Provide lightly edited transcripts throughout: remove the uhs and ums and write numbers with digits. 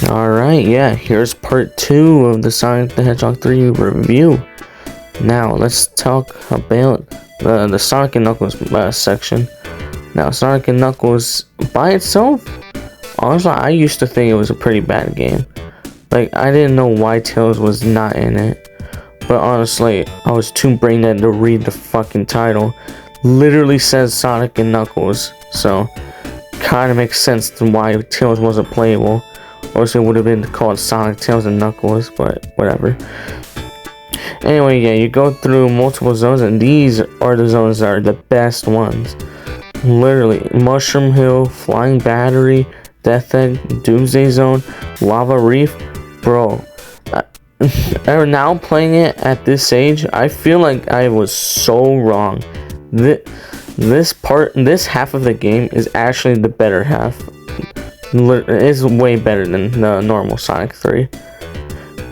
Alright, yeah, here's part 2 of the Sonic the Hedgehog 3 review. Now, let's talk about the Sonic and Knuckles section. Now, Sonic and Knuckles by itself, honestly, I used to think it was a pretty bad game. Like, I didn't know why Tails was not in it. But honestly, I was too brain dead to read the fucking title. Literally says Sonic and Knuckles, so kind of makes sense to why Tails wasn't playable. Obviously, it would have been called Sonic, Tails, and Knuckles, but whatever. Anyway, yeah, you go through multiple zones, and these are the zones that are the best ones. Literally, Mushroom Hill, Flying Battery, Death Egg, Doomsday Zone, Lava Reef. Bro, now playing it at this age, I feel like I was so wrong. This half of the game is actually the better half. It's way better than the normal Sonic 3.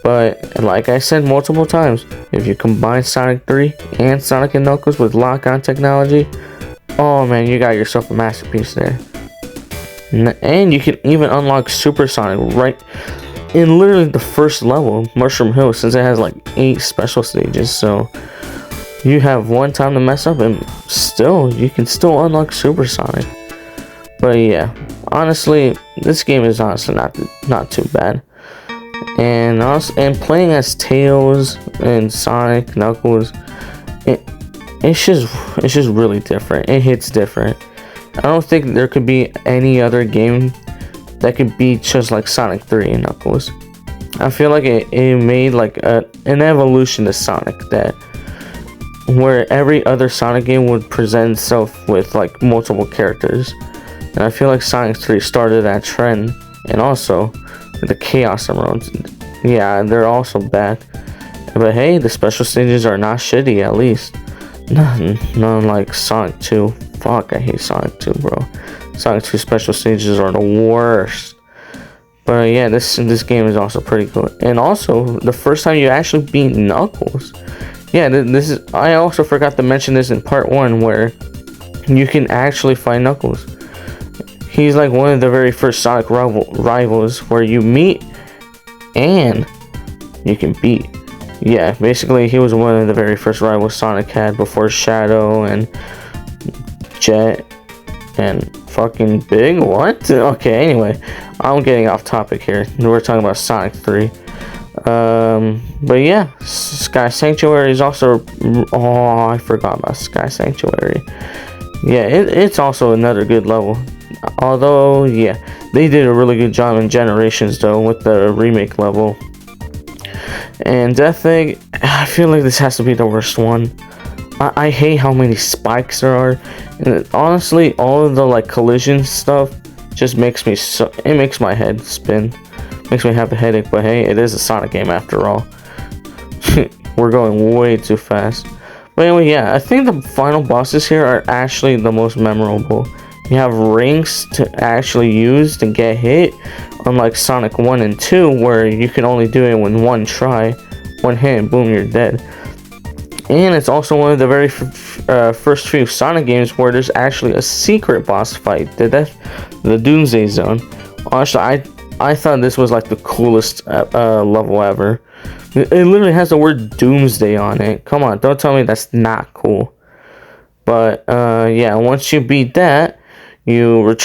But like I said multiple times, if you combine Sonic 3 and Sonic and Knuckles with lock-on technology, oh man, you got yourself a masterpiece there. And you can even unlock Super Sonic right in literally the first level, Mushroom Hill, since it has like 8 special stages. So you have one time to mess up and you can still unlock Super Sonic. But yeah, honestly, this game is honestly not too bad. And playing as Tails and Sonic, Knuckles, it's just really different. It hits different. I don't think there could be any other game that could be just like Sonic 3 and Knuckles. I feel like it made like an evolution to Sonic, that where every other Sonic game would present itself with like multiple characters. And I feel like Sonic 3 started that trend. And also, the Chaos Emeralds. Yeah, they're also bad. But hey, the special stages are not shitty, at least. None like Sonic 2. Fuck, I hate Sonic 2, bro. Sonic 2 special stages are the worst. But yeah, this game is also pretty good. And also, the first time you actually beat Knuckles. Yeah, this is. I also forgot to mention this in part 1, where you can actually fight Knuckles. He's like one of the very first Sonic rivals where you meet and you can beat. Yeah, basically he was one of the very first rivals Sonic had before Shadow and Jet and fucking Big. What? Okay, anyway, I'm getting off topic here. We're talking about Sonic 3. But yeah, Sky Sanctuary is also. Oh, I forgot about Sky Sanctuary. Yeah, it's also another good level. Although, yeah, they did a really good job in Generations, though, with the remake level. And Death Egg, I feel like this has to be the worst one. I hate how many spikes there are. And honestly, all of the, like, collision stuff just makes me it makes my head spin. Makes me have a headache, but hey, it is a Sonic game after all. We're going way too fast. But anyway, yeah, I think the final bosses here are actually the most memorable. You have rings to actually use to get hit, unlike Sonic 1 and 2, where you can only do it with one try, one hit, boom, you're dead. And it's also one of the very first few Sonic games where there's actually a secret boss fight, the Doomsday Zone. Honestly, I thought this was like the coolest level ever. It literally has the word Doomsday on it. Come on, don't tell me that's not cool. But yeah, once you beat that, you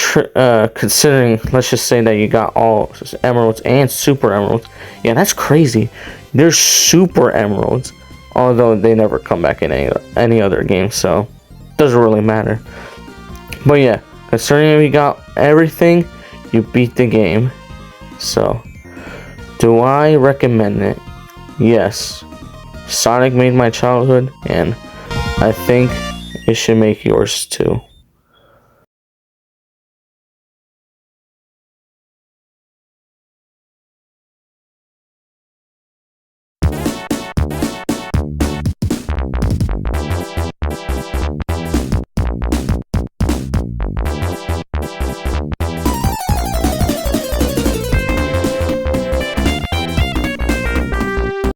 considering, let's just say that you got all emeralds and super emeralds. Yeah, that's crazy. There's super emeralds, although they never come back in any other game, so it doesn't really matter. But yeah, considering you got everything, you beat the game. So, do I recommend it? Yes. Sonic made my childhood, and I think it should make yours too.